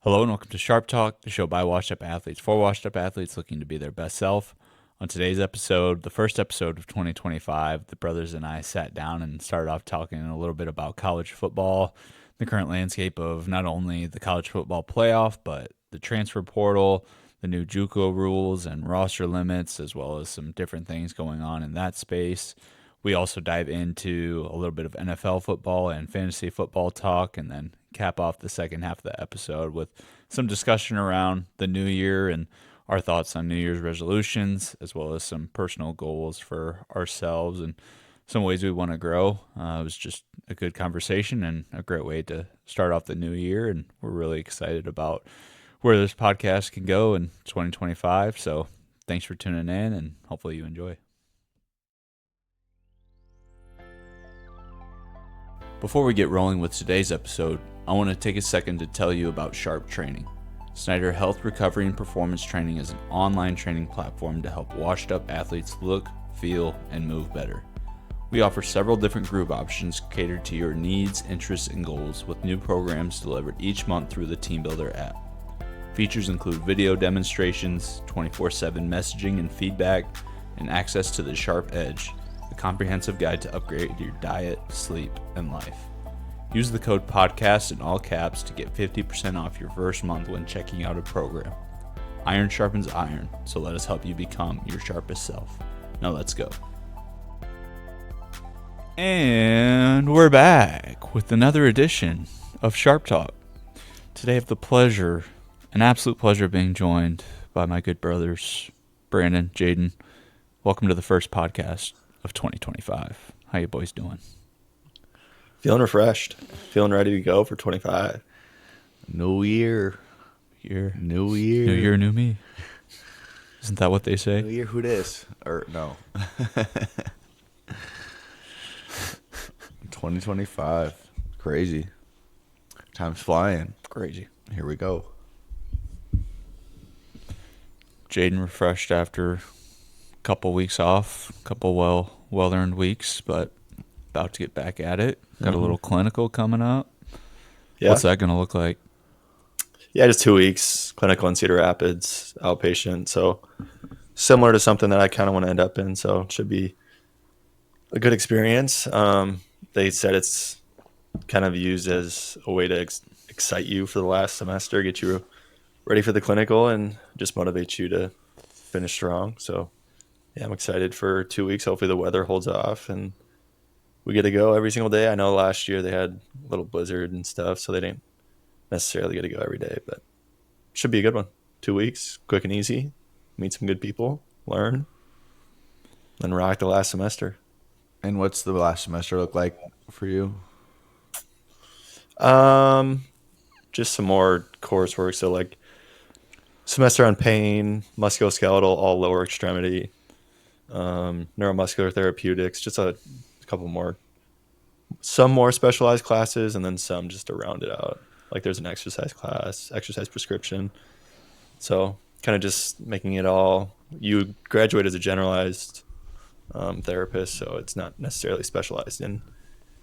Hello and welcome to SHRP Talk, the show by washed-up athletes for washed-up athletes looking to be their best self. On today's episode, the first episode of 2025, the brothers and I sat down and started off talking a little bit about college football, the current landscape of not only the college football playoff, but the transfer portal, the new JUCO rules and roster limits, as well as some different things going on in that space. We also dive into a little bit of NFL football and fantasy football talk, and then cap off the second half of the episode with some discussion around the new year and our thoughts on New Year's resolutions, as well as some personal goals for ourselves and some ways we want to grow. It was just a good conversation and a great way to start off the new year, and we're really excited about where this podcast can go in 2025. So thanks for tuning in, and hopefully you enjoy. Before we get rolling with today's episode, I want to take a second to tell you about SHRP Training. Snyder Health Recovery and Performance Training is an online training platform to help washed-up athletes look, feel, and move better. We offer several different group options catered to your needs, interests, and goals, with new programs delivered each month through the Team Builder app. Features include video demonstrations, 24/7 messaging and feedback, and access to the SHRP Edge, a comprehensive guide to upgrade your diet, sleep, and life. Use the code PODCAST in all caps to get 50% off your first month when checking out a program. Iron sharpens iron, so let us help you become your sharpest self. Now let's go. And we're back with another edition of SHRP Talk. Today I have the pleasure, an absolute pleasure, of being joined by my good brothers, Brandon, Jaden. Welcome to the first podcast of 2025. How you boys doing? Feeling refreshed. Feeling ready to go for 25. New year. New year. New year, new me. Isn't that what they say? New year, who dis? Or no. 2025. Crazy. Time's flying. Crazy. Here we go. Jaden refreshed after a couple weeks off, a couple well-earned weeks, but about to get back at it. Got a little clinical coming up. Yeah. What's that going to look like? Yeah, just 2 weeks. Clinical in Cedar Rapids, outpatient. So similar to something that I kind of want to end up in. So it should be a good experience. They said it's kind of used as a way to excite you for the last semester, get you ready for the clinical, and just motivate you to finish strong. So yeah, I'm excited for 2 weeks. Hopefully the weather holds off and we get to go every single day. I know last year they had a little blizzard and stuff, so they didn't necessarily get to go every day, but should be a good one. 2 weeks, quick and easy, meet some good people, learn, then rock the last semester. And what's the last semester look like for you? Just some more coursework. So like semester on pain, musculoskeletal, all lower extremity, neuromuscular therapeutics, just a couple more, some more specialized classes, and then some just to round it out. Like there's an exercise class, exercise prescription. So kind of just making it all, you graduate as a generalized therapist, so it's not necessarily specialized in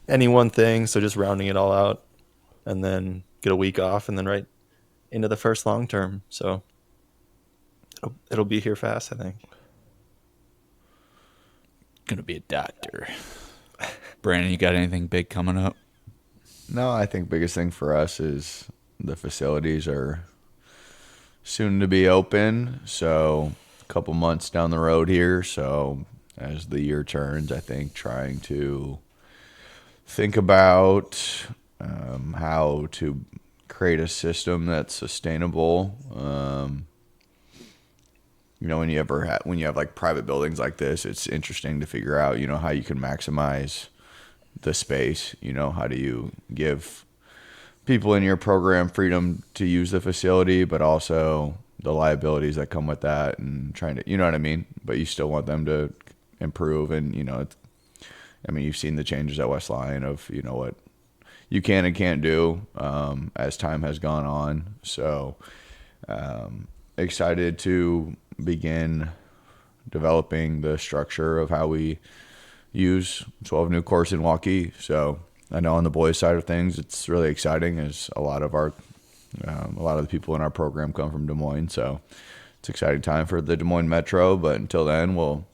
any one thing. So just rounding it all out, and then get a week off, and then right into the first long term. So it'll be here fast, I think. Gonna be a doctor. Brandon, you got anything big coming up? No, I think biggest thing for us is the facilities are soon to be open. So a couple months down the road here. So as the year turns, I think trying to think about how to create a system that's sustainable. When you have like private buildings like this, it's interesting to figure out, how you can maximize the space. How do you give people in your program freedom to use the facility, but also the liabilities that come with that, and trying to, you know what I mean? But you still want them to improve. And, you've seen the changes at West Lyon of, what you can and can't do as time has gone on. So excited to begin developing the structure of how we use 12 new course in Waukee. So I know on the boys side of things, it's really exciting, as a lot of our A lot of the people in our program come from Des Moines, so it's an exciting time for the Des Moines Metro. But until then, we'll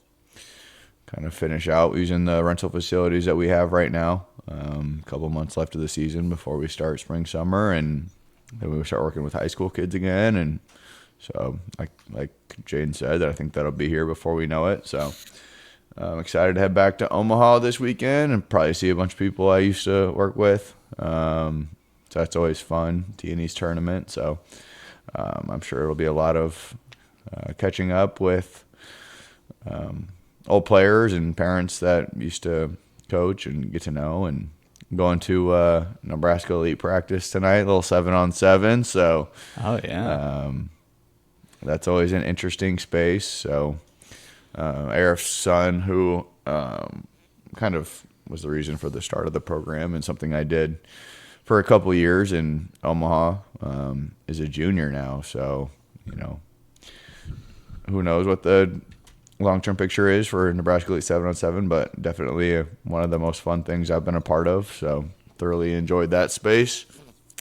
kind of finish out using the rental facilities that we have right now. A couple months left of the season before we start spring, summer, and then we start working with high school kids again. And so, like Jaden said, I think that'll be here before we know it. So I'm excited to head back to Omaha this weekend and probably see a bunch of people I used to work with. So that's always fun, T&E's tournament. So I'm sure it'll be a lot of catching up with old players and parents that used to coach and get to know, and going to Nebraska Elite practice tonight, a little 7-on-7. So that's always an interesting space. So Arif's son, who kind of was the reason for the start of the program and something I did for a couple of years in Omaha, is a junior now. So, who knows what the long-term picture is for Nebraska Elite 7-on-7, but definitely one of the most fun things I've been a part of. So thoroughly enjoyed that space.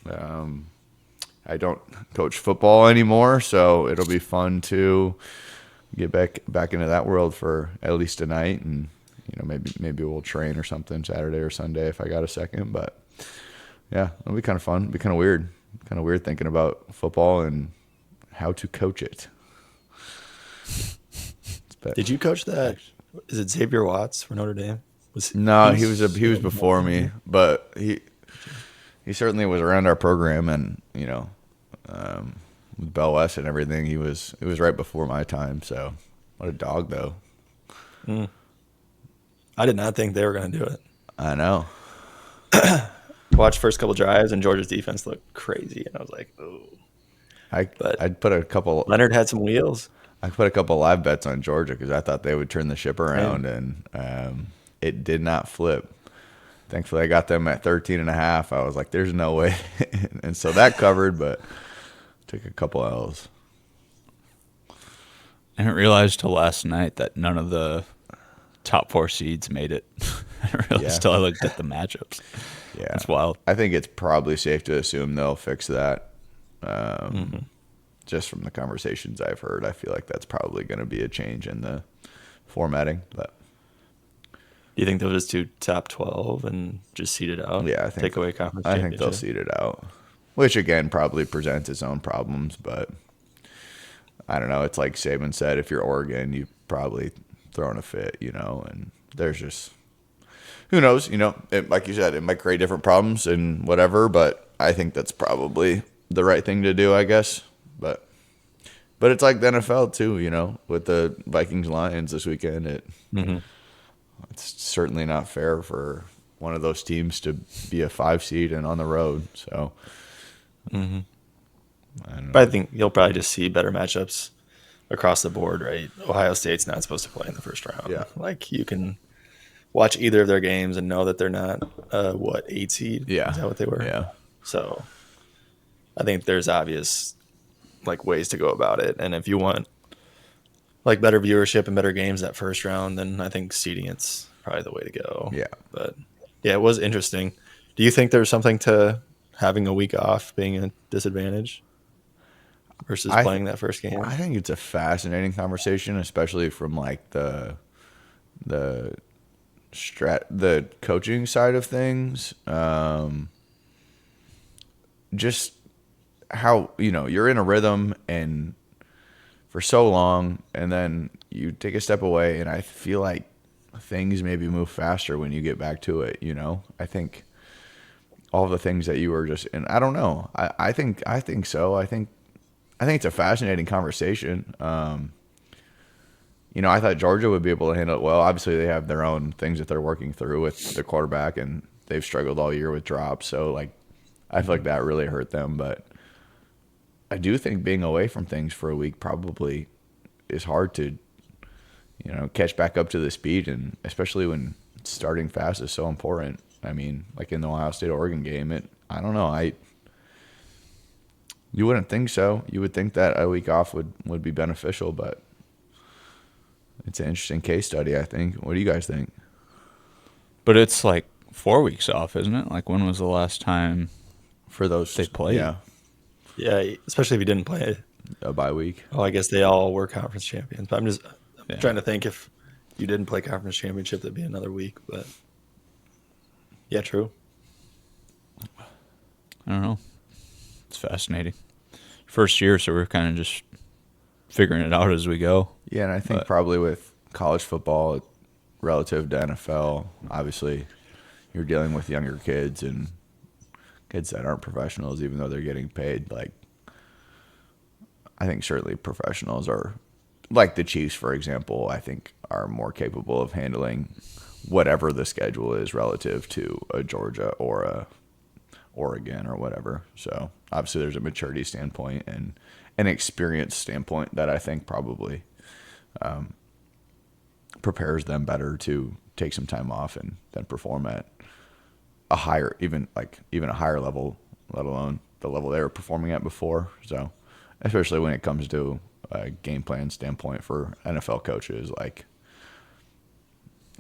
I don't coach football anymore, so it'll be fun to get back into that world for at least a night, and maybe we'll train or something Saturday or Sunday if I got a second. But yeah, it'll be kind of fun. It'll be kind of weird thinking about football and how to coach it. Did you coach that? Is it Xavier Watts for Notre Dame? He was before me, but he certainly was around our program, and with Bell West and everything, it was right before my time. So what a dog, though. I did not think they were going to do it. I know. Watched first couple drives, and Georgia's defense looked crazy, and I was like, oh. I'd put a couple. Leonard had some wheels. I put a couple live bets on Georgia because I thought they would turn the ship around, and it did not flip. Thankfully, I got them at 13.5. I was like, there's no way. And so that covered, but took a couple L's. I didn't realize till last night that none of the top 4 seeds made it. I didn't realize till I looked at the matchups. Yeah. It's wild. I think it's probably safe to assume they'll fix that. Just from the conversations I've heard, I feel like that's probably going to be a change in the formatting. But do you think they'll just do top 12 and just seed it out? Yeah, I think take away conference. I think they'll seed it out, which again probably presents its own problems. But I don't know. It's like Saban said: if you're Oregon, you probably throwing a fit, and there's just who knows. Like you said, it might create different problems and whatever. But I think that's probably the right thing to do, I guess. But it's like the NFL too, with the Vikings-Lions this weekend. It's certainly not fair for one of those teams to be a 5 seed and on the road. So, I don't know. But I think you'll probably just see better matchups across the board, right? Ohio State's not supposed to play in the first round. Yeah. Like you can watch either of their games and know that they're not 8 seed? Yeah. Is that what they were? Yeah. So I think there's obvious ways to go about it. And if you want better viewership and better games that first round, then I think seeding it's probably the way to go. Yeah. But yeah, it was interesting. Do you think there's something to having a week off being a disadvantage versus playing that first game? I think it's a fascinating conversation, especially from the coaching side of things. Just how you're in a rhythm and for so long, and then you take a step away, and I feel like things maybe move faster when you get back to it. I think all the things that you were just, and I don't know. I think so. I think it's a fascinating conversation. I thought Georgia would be able to handle it well. Obviously, they have their own things that they're working through with the quarterback, and they've struggled all year with drops. So I feel like that really hurt them, but I do think being away from things for a week probably is hard to, catch back up to the speed, and especially when starting fast is so important. I mean, like in the Ohio State-Oregon game, I don't know. You wouldn't think so. You would think that a week off would be beneficial, but it's an interesting case study, I think. What do you guys think? But it's 4 weeks off, isn't it? When was the last time for those they played? Yeah. Yeah, especially if you didn't play. a bye week. Oh, I guess they all were conference champions. But I'm Yeah. trying to think if you didn't play conference championship, that'd be another week. But yeah, true. I don't know. It's fascinating. First year, so we're kind of just figuring it out as we go. Yeah, and I think But- probably with college football relative to NFL, obviously you're dealing with younger kids and kids that aren't professionals, even though they're getting paid. Like, I think certainly professionals are, like the Chiefs, for example, I think are more capable of handling whatever the schedule is relative to a Georgia or a Oregon or whatever. So obviously there's a maturity standpoint and an experience standpoint that I think probably prepares them better to take some time off and then perform at a higher, even a higher level, let alone the level they were performing at before. So especially when it comes to a game plan standpoint for NFL coaches, like,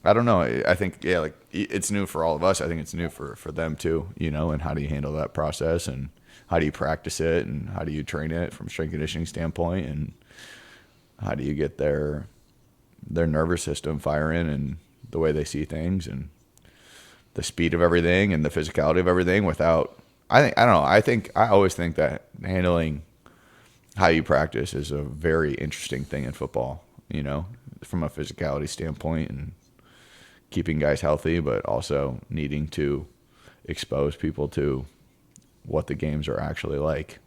I don't know. I think, yeah, like it's new for all of us. I think it's new for them too, and how do you handle that process and how do you practice it and how do you train it from a strength conditioning standpoint and how do you get their nervous system firing and the way they see things and the speed of everything and the physicality of everything without, I always think that handling how you practice is a very interesting thing in football, from a physicality standpoint and keeping guys healthy, but also needing to expose people to what the games are actually like,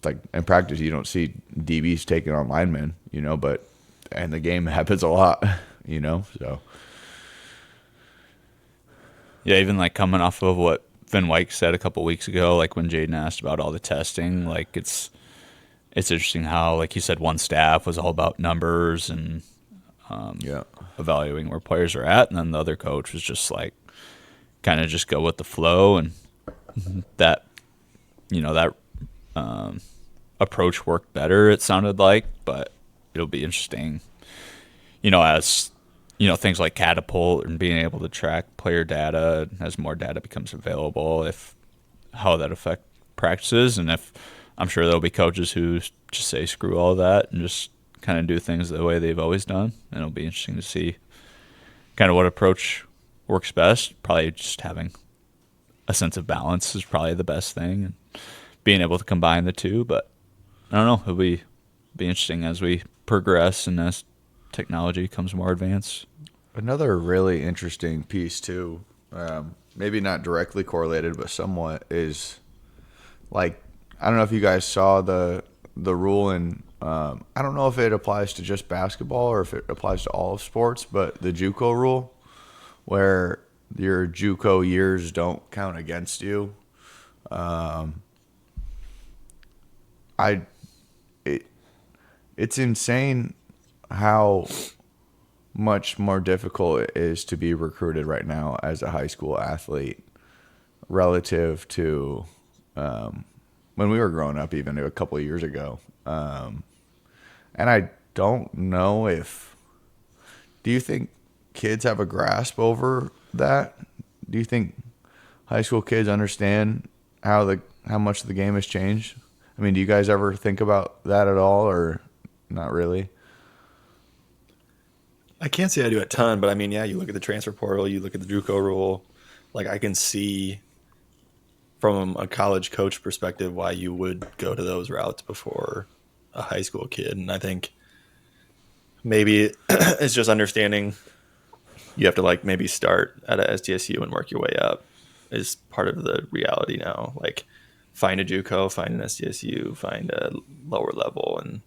Like in practice, you don't see DBs taking on linemen, and the game happens a lot, so. Yeah, even like coming off of what Finn Wyke said a couple weeks ago, like when Jaden asked about all the testing, like it's interesting how, like you said, one staff was all about numbers and evaluating where players are at, and then the other coach was just like kind of just go with the flow, and that approach worked better, it sounded like. But it'll be interesting, as things like Catapult and being able to track player data as more data becomes available, if how that affect practices, and if I'm sure there'll be coaches who just say screw all that and just kind of do things the way they've always done. And it'll be interesting to see kind of what approach works best. Probably just having a sense of balance is probably the best thing, and being able to combine the two. But I don't know, it'll be interesting as we progress and as technology becomes more advanced. Another really interesting piece too, maybe not directly correlated, but somewhat, is like, I don't know if you guys saw the rule in, I don't know if it applies to just basketball or if it applies to all of sports, but the JUCO rule, where your JUCO years don't count against you. It's insane how much more difficult it is to be recruited right now as a high school athlete relative to when we were growing up, even a couple of years ago. And I don't know do you think kids have a grasp over that? Do you think high school kids understand how much the game has changed? I mean, do you guys ever think about that at all, or not really? I can't say I do a ton, but I mean, yeah, you look at the transfer portal, you look at the JUCO rule, like I can see from a college coach perspective why you would go to those routes before a high school kid. And I think maybe it's just understanding you have to like maybe start at a SDSU and work your way up is part of the reality now. Like find a JUCO, find an SDSU, find a lower level and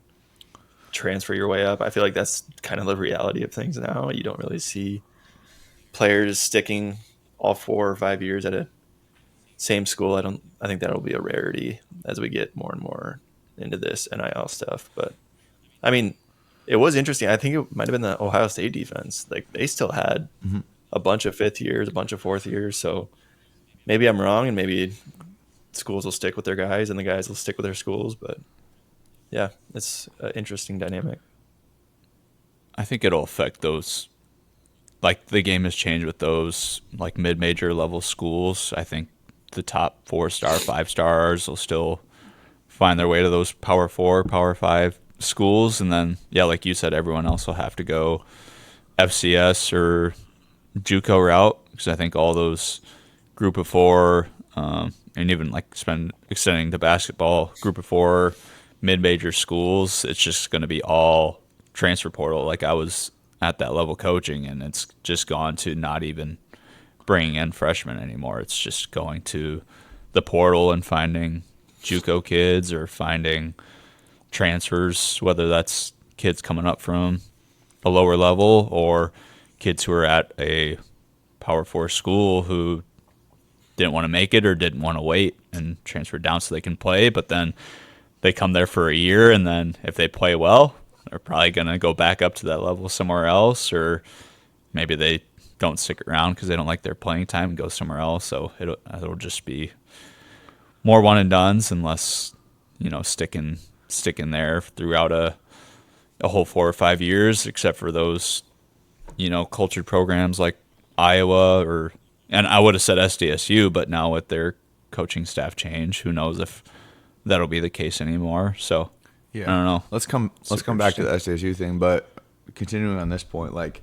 transfer your way up. I feel like that's kind of the reality of things now. You don't really see players sticking all 4 or 5 years at a same school. I think that'll be a rarity as we get more and more into this NIL stuff. But I mean, it was interesting. I think it might have been the Ohio State defense. Like they still had a bunch of 5th years, a bunch of 4th years. So maybe I'm wrong, and maybe schools will stick with their guys and the guys will stick with their schools. But yeah, it's an interesting dynamic. I think it'll affect those, like the game has changed with those like mid-major level schools. I think the top 4-star, 5-stars will still find their way to those Power 4, Power 5 schools. And then, yeah, like you said, everyone else will have to go FCS or JUCO route, because I think all those group of 4, and even like extending to basketball, group of 4 mid-major schools, it's just going to be all transfer portal. Like I was at that level coaching, and it's just gone to not even bringing in freshmen anymore. It's just going to the portal and finding JUCO kids or finding transfers, whether that's kids coming up from a lower level or kids who are at a Power 4 school who didn't want to make it or didn't want to wait and transfer down so they can play, but then they come there for a year, and then if they play well, they're probably going to go back up to that level somewhere else, or maybe they don't stick around because they don't like their playing time and go somewhere else. So it'll just be more one and dones, unless sticking there throughout a whole 4 or 5 years, except for those cultured programs like Iowa, and I would have said SDSU, but now with their coaching staff change, who knows if that'll be the case anymore. So yeah, I don't know. Let's come back to the SDSU thing, but continuing on this point, like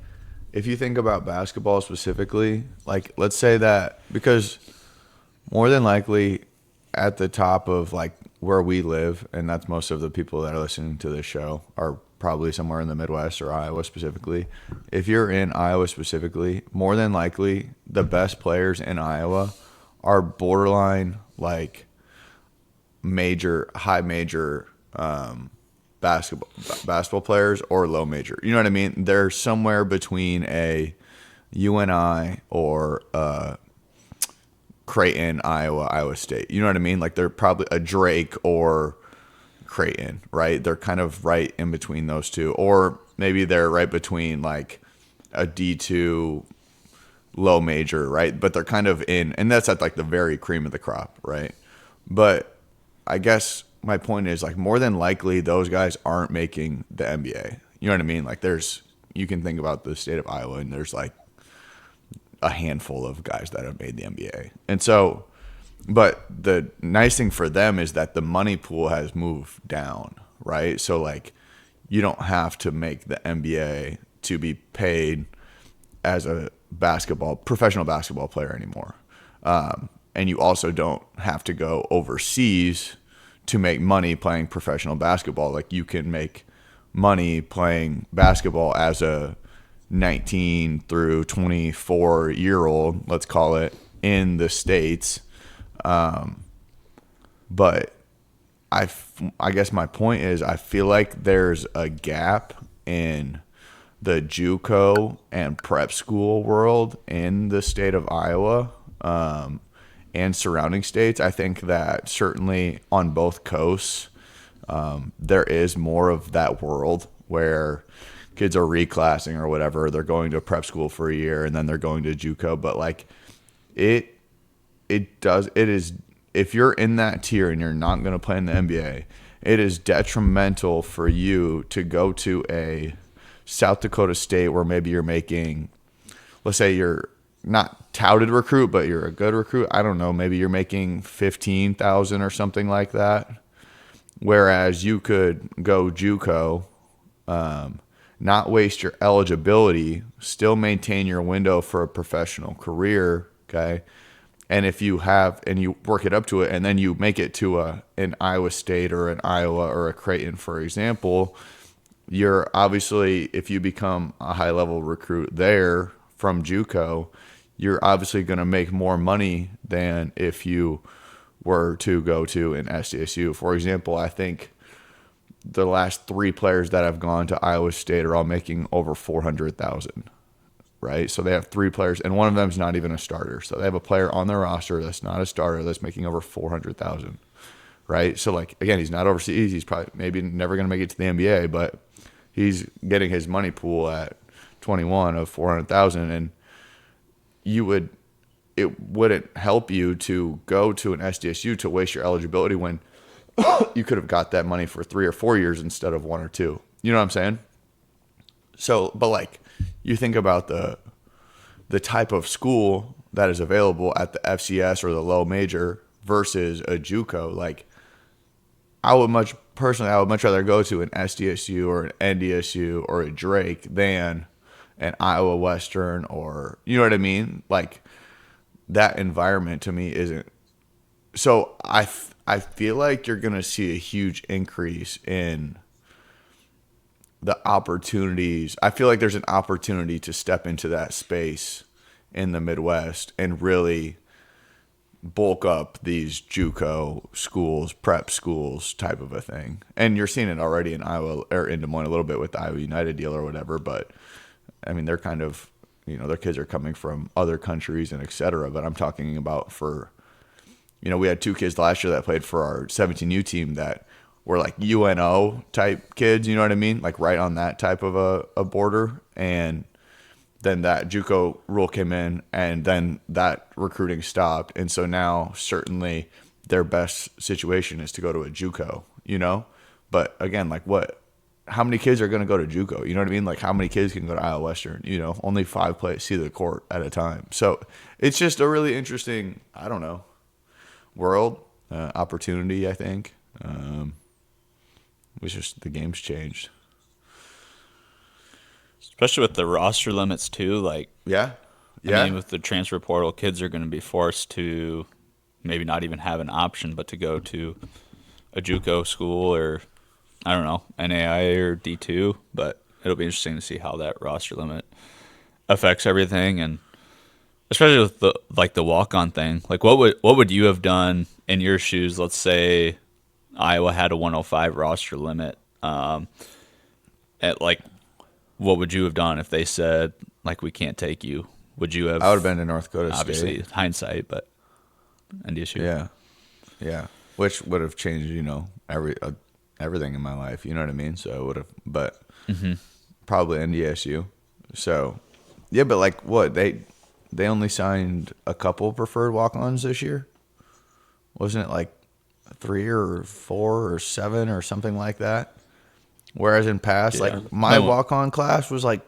if you think about basketball specifically, like let's say that, because more than likely at the top of like where we live, and that's most of the people that are listening to this show, are probably somewhere in the Midwest or Iowa specifically. If you're in Iowa specifically, more than likely the best players in Iowa are borderline like high major basketball players or low major. You know what I mean? They're somewhere between a UNI or Creighton, Iowa State. You know what I mean? Like they're probably a Drake or Creighton, right? They're kind of right in between those two. Or maybe they're right between like a D2 low major, right? But they're kind of in, and that's at like the very cream of the crop, right? But I guess my point is like more than likely those guys aren't making the NBA. You know what I mean? Like you can think about the state of Iowa, and there's like a handful of guys that have made the NBA. And so, but the nice thing for them is that the money pool has moved down, right? So like you don't have to make the NBA to be paid as a professional basketball player anymore. And you also don't have to go overseas to make money playing professional basketball. Like you can make money playing basketball as a 19 through 24 year old, let's call it, in the States. But I guess my point is I feel like there's a gap in the JUCO and prep school world in the state of Iowa and surrounding states. I think that certainly on both coasts, there is more of that world where kids are reclassing or whatever. They're going to prep school for a year and then they're going to JUCO. But like it is, if you're in that tier and you're not going to play in the NBA, it is detrimental for you to go to a South Dakota State where maybe you're making, let's say you're not touted recruit, but you're a good recruit. I don't know. Maybe you're making 15,000 or something like that. Whereas you could go JUCO, not waste your eligibility, still maintain your window for a professional career. Okay. And if you have, and you work it up to it, and then you make it to an Iowa State or an Iowa or a Creighton, for example, you're obviously, if you become a high level recruit there from JUCO, you're obviously going to make more money than if you were to go to an SDSU. For example, I think the last 3 players that have gone to Iowa State are all making over 400,000, right? So they have 3 players, and one of them is not even a starter. So they have a player on their roster that's not a starter that's making over 400,000, right? So like, again, he's not overseas. He's probably maybe never going to make it to the NBA, but he's getting his money pool at 21 of 400,000, and it wouldn't help you to go to an SDSU to waste your eligibility when you could have got that money for 3 or 4 years instead of 1 or 2. You know what I'm saying? So, but like you think about the type of school that is available at the FCS or the low major versus a JUCO. Like, I would much rather go to an SDSU or an NDSU or a Drake than an Iowa Western, or, you know what I mean? Like, that environment to me isn't. So I feel like you're going to see a huge increase in the opportunities. I feel like there's an opportunity to step into that space in the Midwest and really bulk up these JUCO schools, prep schools type of a thing. And you're seeing it already in Iowa or in Des Moines a little bit with the Iowa United deal or whatever. But I mean, they're kind of, their kids are coming from other countries and et cetera. But I'm talking about we had 2 kids last year that played for our 17U team that were like UNO type kids, you know what I mean? Like right on that type of a border. And then that JUCO rule came in, and then that recruiting stopped. And so now certainly their best situation is to go to a JUCO, But again, like how many kids are going to go to JUCO? You know what I mean? Like how many kids can go to Iowa Western? Only 5 see the court at a time. So it's just a really interesting, I don't know, world, opportunity, I think. It's just the game's changed. Especially with the roster limits too, like Yeah. I mean, with the transfer portal, kids are going to be forced to maybe not even have an option, but to go to a JUCO school or I don't know, NAI or D2. But it'll be interesting to see how that roster limit affects everything, and especially with the walk-on thing. Like, what would you have done in your shoes? Let's say Iowa had a 105 roster limit. What would you have done if they said, like, we can't take you? Would you have? I would have been to North Dakota obviously, State. hindsight, but NDSU. Yeah. Which would have changed, everything in my life. You know what I mean? So it would have, but probably NDSU. So, yeah, but like what? They only signed a couple preferred walk-ons this year? Wasn't it like 3 or 4 or 7 or something like that? Whereas in past, like my walk-on class was like,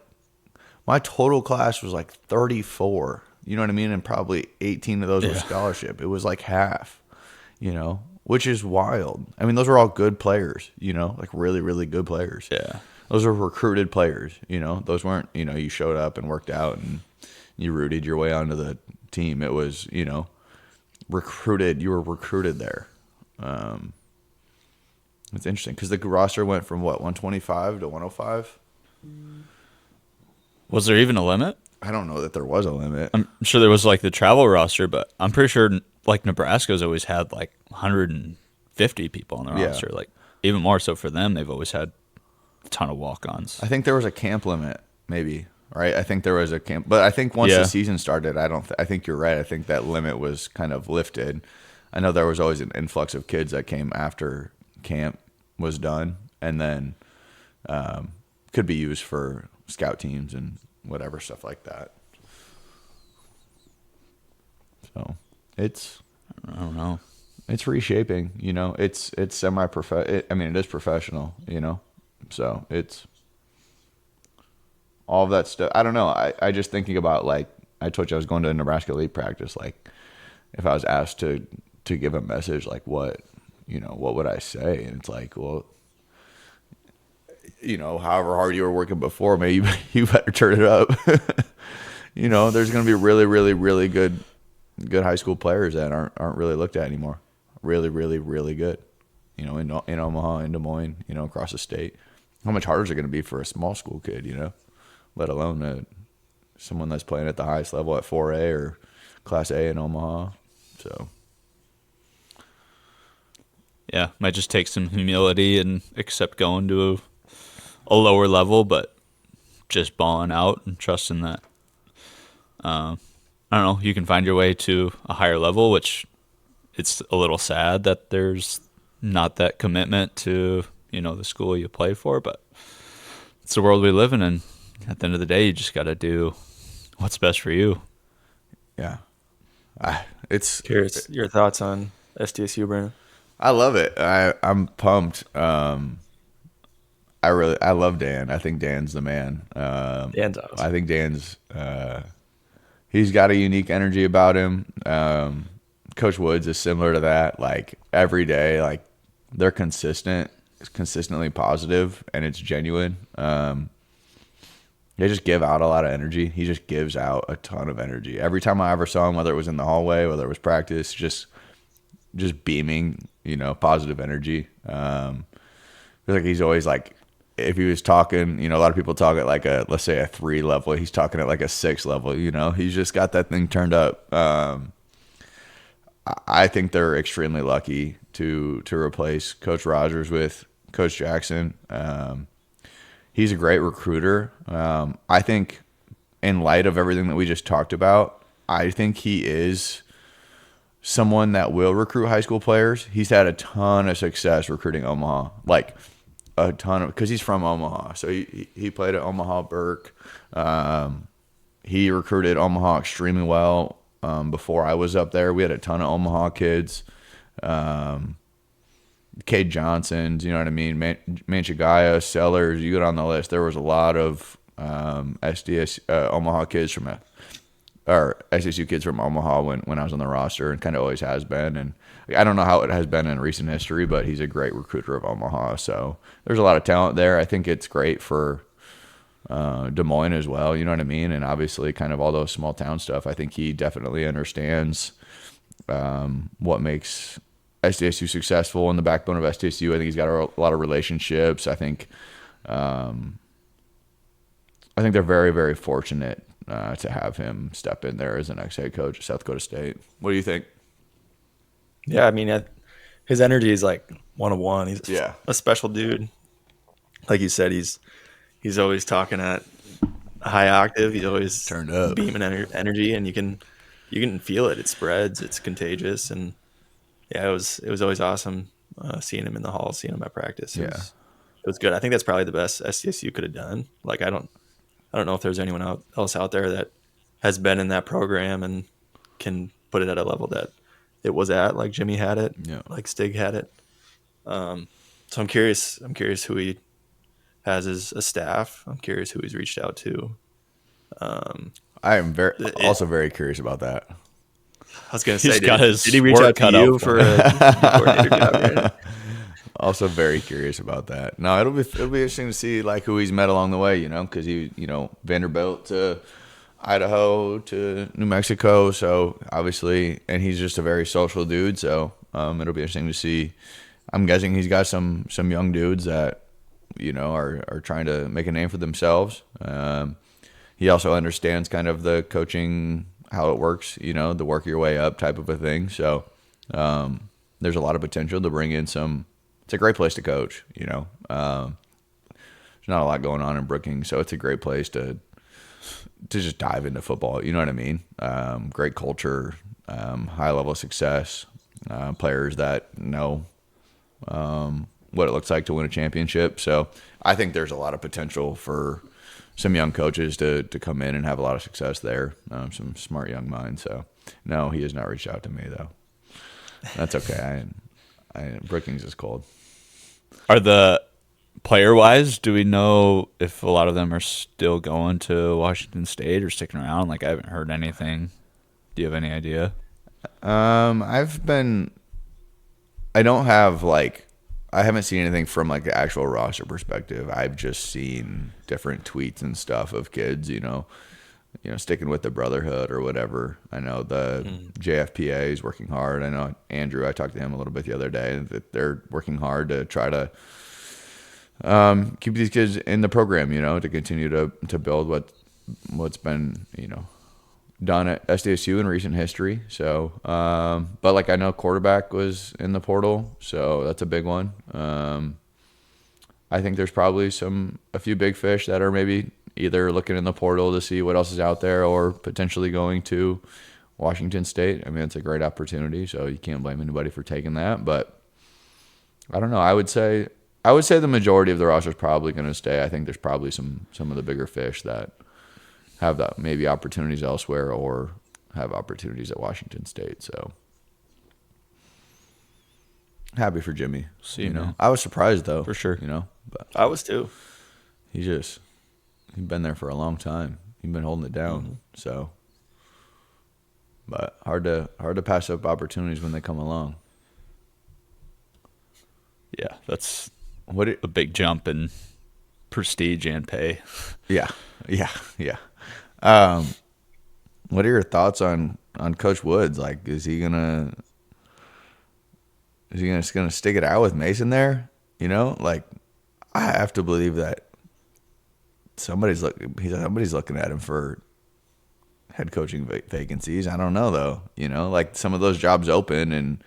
my total class was like 34. You know what I mean? And probably 18 of those were scholarship. It was like half, which is wild. I mean, those were all good players, like really, really good players. Yeah. Those were recruited players, Those weren't, you showed up and worked out and you rooted your way onto the team. It was, recruited. You were recruited there. It's interesting because the roster went from 125 to 105. Was there even a limit? I don't know that there was a limit. I'm sure there was like the travel roster, but I'm pretty sure like Nebraska's always had like 150 people on the roster. Like even more so for them, they've always had a ton of walk-ons. I think there was a camp limit, maybe, right? I think there was a camp, but I think once the season started, I think you're right. I think that limit was kind of lifted. I know there was always an influx of kids that came after camp was done, and then could be used for scout teams and whatever stuff like that. So it's, I don't know. It's reshaping, it's semi-professional. I mean, it is professional, so it's all of that stuff. I don't know. I just thinking about, like, I told you I was going to a Nebraska Elite practice. Like, if I was asked to give a message, like what would I say? And it's like, well, however hard you were working before, maybe you better turn it up. There's going to be really, really, really good high school players that aren't really looked at anymore. Really, really, really good. In Omaha, in Des Moines, across the state. How much harder is it going to be for a small school kid, let alone someone that's playing at the highest level at 4A or Class A in Omaha. So, yeah, might just take some humility and accept going to a lower level, but just balling out and trusting that, I don't know, you can find your way to a higher level, which it's a little sad that there's not that commitment to, the school you play for, but it's the world we live in, and at the end of the day, you just got to do what's best for you. Yeah. It's curious your thoughts on SDSU, Brandon. I love it. I'm pumped. I love Dan. I think Dan's the man. Dan's awesome. I think Dan's he's got a unique energy about him. Coach Woods is similar to that. Like every day, like they're consistently positive, and it's genuine. They just give out a lot of energy. He just gives out a ton of energy. Every time I ever saw him, whether it was in the hallway, whether it was practice, just beaming, positive energy. Like he's always like, if he was talking, a lot of people talk at like let's say a 3 level. He's talking at like a 6 level. He's just got that thing turned up. I think they're extremely lucky to replace Coach Rogers with Coach Jackson. He's a great recruiter. I think in light of everything that we just talked about, I think he is someone that will recruit high school players. He's had a ton of success recruiting Omaha, like a ton of, because he's from Omaha. So he played at Omaha Burke. He recruited Omaha extremely well. Before I was up there, we had a ton of Omaha kids. Cade Johnson's, you know what I mean? Manchagaya, Sellers, you get on the list. There was a lot of Omaha kids or SDSU kids from Omaha when I was on the roster, and kind of always has been. And I don't know how it has been in recent history, but he's a great recruiter of Omaha. So there's a lot of talent there. I think it's great for Des Moines as well, you know what I mean? And obviously kind of all those small town stuff. I think he definitely understands what makes SDSU successful and the backbone of SDSU. I think he's got a lot of relationships. I think they're very, very fortunate to have him step in there as the next head coach of South Dakota State. What do you think? Yeah, I mean, his energy is like 101. He's a special dude. Like you said, he's always talking at a high octave. He's always turned up, beaming energy, and you can feel it. It spreads. It's contagious, and yeah, it was always awesome seeing him in the hall, seeing him at practice. It was good. I think that's probably the best SDSU could have done. Like I don't know if there's anyone else out there that has been in that program and can put it at a level that it was at, like Jimmy had it, like Stig had it. So I'm curious who he has as a staff. I'm curious who he's reached out to. I am also very curious about that. I was going to say, did he reach out to you for a coordinator job? Right? Also very curious about that. No, it'll be interesting to see like who he's met along the way, because he, Vanderbilt to Idaho to New Mexico. So obviously, and he's just a very social dude. So it'll be interesting to see. I'm guessing he's got some young dudes that, are trying to make a name for themselves. He also understands kind of the coaching, how it works, the work your way up type of a thing. So there's a lot of potential to bring in it's a great place to coach, there's not a lot going on in Brookings, so it's a great place to just dive into football, you know what I mean? Great culture, high level of success, players that know what it looks like to win a championship. So I think there's a lot of potential for some young coaches to come in and have a lot of success there. Some smart young minds. So no, he has not reached out to me though. That's okay. Brookings is cold. Are the player-wise, do we know if a lot of them are still going to Washington State or sticking around? Like I haven't heard anything. Do you have any idea? I haven't seen anything from like the actual roster perspective. I've just seen different tweets and stuff of kids, sticking with the brotherhood or whatever. I know the JFPA is working hard. I know Andrew, I talked to him a little bit the other day, that they're working hard to try to keep these kids in the program, to continue to build what's been, done at SDSU in recent history. So, but like I know quarterback was in the portal, so that's a big one. I think there's probably a few big fish that are maybe either looking in the portal to see what else is out there or potentially going to Washington State. I mean, it's a great opportunity, so you can't blame anybody for taking that. But I don't know. I would say the majority of the roster is probably going to stay. I think there's probably some of the bigger fish that have that maybe opportunities elsewhere or have opportunities at Washington State. So happy for Jimmy. See, I was surprised though, for sure. But I was too. He's been there for a long time. He's been holding it down. So but hard to pass up opportunities when they come along. Yeah, that's a big jump in prestige and pay. Yeah. What are your thoughts on Coach Woods? Like, is he gonna just gonna stick it out with Mason there? You know, like, I have to believe that somebody's looking at him for head coaching vacancies. I don't know though. You know, like some of those jobs open, and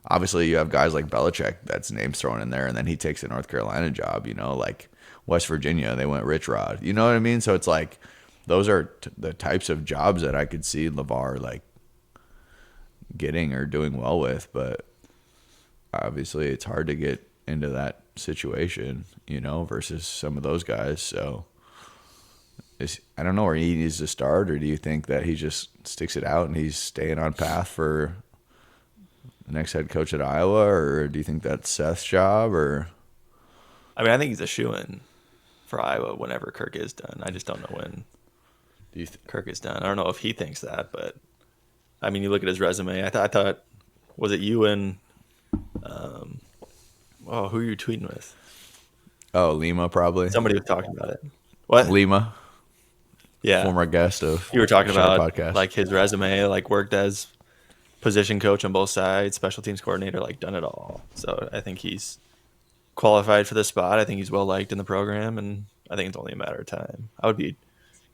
obviously you have guys like Belichick that's names thrown in there, and then he takes a North Carolina job. You know, like West Virginia, they went Rich Rod. You know what I mean? So it's like those are the types of jobs that I could see LeVar like getting or doing well with, but obviously it's hard to get into that situation, you know, versus some of those guys. So I don't know where he needs to start, or do you think that he just sticks it out and he's staying on path for the next head coach at Iowa, or do you think that's Seth's job? Or I mean, I think he's a shoo-in for Iowa whenever Kirk is done. I just don't know when Kirk is done. I don't know if he thinks that, but I mean, you look at his resume. I thought, was it you and who are you tweeting with? Oh, Lima probably. Somebody was talking about it. What? Lima. Yeah. Former guest of You were talking SHRP about podcast. like his resume, like worked as position coach on both sides, special teams coordinator, like done it all. So I think he's qualified for the spot. I think he's well liked in the program, and I think it's only a matter of time. I would be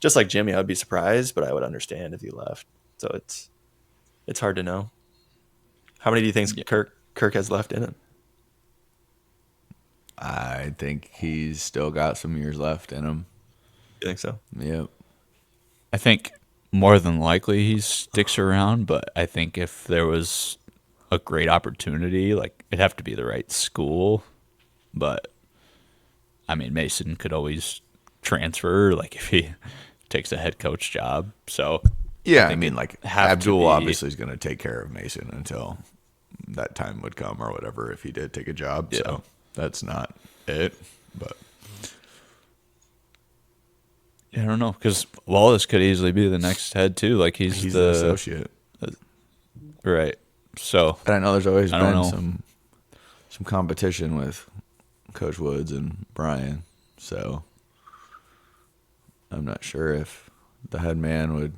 just like Jimmy. I would be surprised, but I would understand if he left. So it's hard to know. How many do you think Kirk has left in him? I think he's still got some years left in him. You think so? Yep. I think more than likely he sticks around, but I think if there was a great opportunity, like it'd have to be the right school. But I mean, Mason could always transfer, like if he takes a head coach job. So Yeah, I mean, like Abdul be- obviously is going to take care of Mason until that time would come or whatever if he did take a job. Yeah. So that's not it. But I don't know, because Wallace could easily be the next head too. Like he's he's the an associate. right. So And I know there's always I don't been know. some competition with Coach Woods and Brian. So I'm not sure if the head man would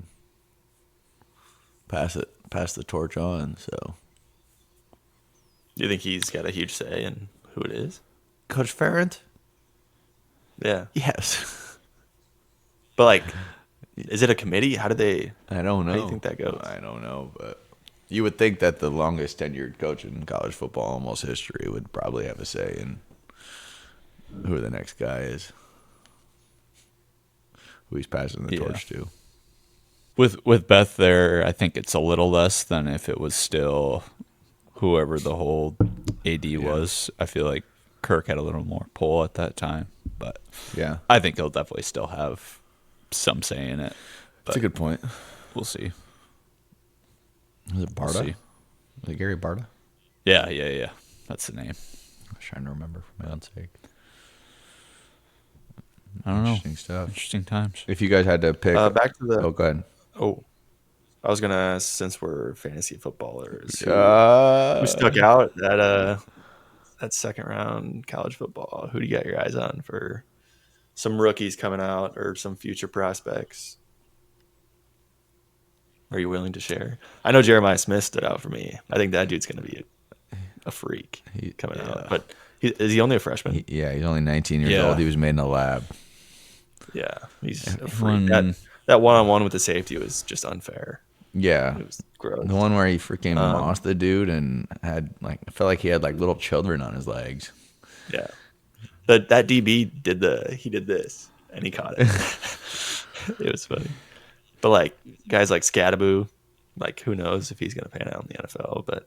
pass the torch on. So Do you think he's got a huge say in who it is? Coach Ferrand? Yeah. Yes. But like, is it a committee? How do they? I don't know. How do you think that goes? I don't know, but you would think that the longest tenured coach in college football almost history would probably have a say in who the next guy is, who he's passing the torch to. with Beth there, I think it's a little less than if it was still whoever the whole AD was. I feel like Kirk had a little more pull at that time, but Yeah, I think he'll definitely still have some say in it. that's a good point. We'll see. Is it Barta? We'll see. Is it Gary Barta? Yeah. That's the name. I was trying to remember for my own sake. I don't know. Interesting stuff. Interesting times. If you guys had to pick, Back to the. oh, go ahead. Oh, I was gonna ask, since we're fantasy footballers, who stuck Uh, out that second round college football? Who do you got your eyes on for some rookies coming out or some future prospects? Are you willing to share? I know Jeremiah Smith stood out for me. I think that dude's gonna be a freak coming out. But is he only a freshman? he's only 19 years Yeah. old. He was made in a lab. Yeah, he's a Everyone- freak. That one-on-one with the safety was just unfair. Yeah. It was gross. The one where he freaking mossed the dude and had I felt like he had like little children on his legs. Yeah. That DB did this and he caught it. It was funny. But like guys like Scadaboo, like who knows if he's gonna pan out in the NFL, but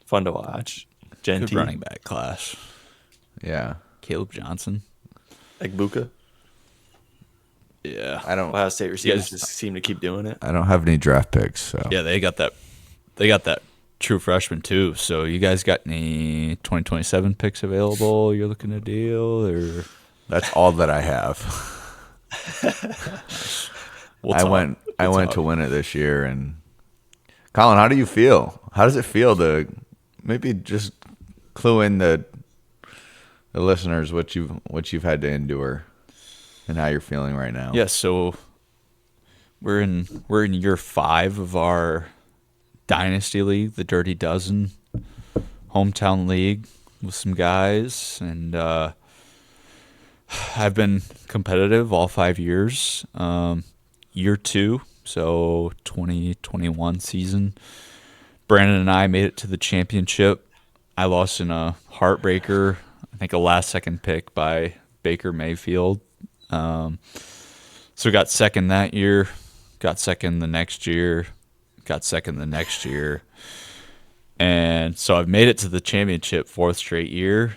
fun to watch. Good Genty, running back class. Yeah. Caleb Johnson. like Buka. Yeah. Ohio State receivers guys- just seem to keep doing it. I don't have any draft picks, so Yeah, they got that true freshman too. So you guys got any 2027 picks available you're looking to deal, or that's all that I have. we'll I talk. went We'll to talk. win it this year, and Colin, how do you feel? How does it feel to maybe just clue in the listeners what you've had to endure and how you're feeling right now? Yeah, so we're in year 5 of our Dynasty League, the Dirty Dozen hometown league with some guys, and I've been competitive all 5 years. Year 2, so 2021 season, Brandon and I made it to the championship. I lost in a heartbreaker, I think a last-second pick by Baker Mayfield. So we got second that year, got second the next year, got second the next year. And so I've made it to the championship 4th straight year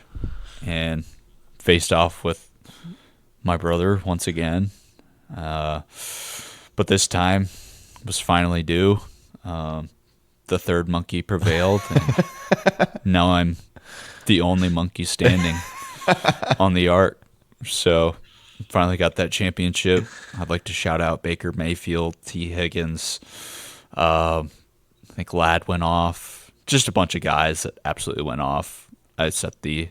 and faced off with my brother once again. But this time was finally due. The third monkey prevailed, and now I'm the only monkey standing on the arc. So finally got that championship. I'd like to shout out Baker Mayfield, T. Higgins. I think Ladd went off. Just a bunch of guys that absolutely went off. I set the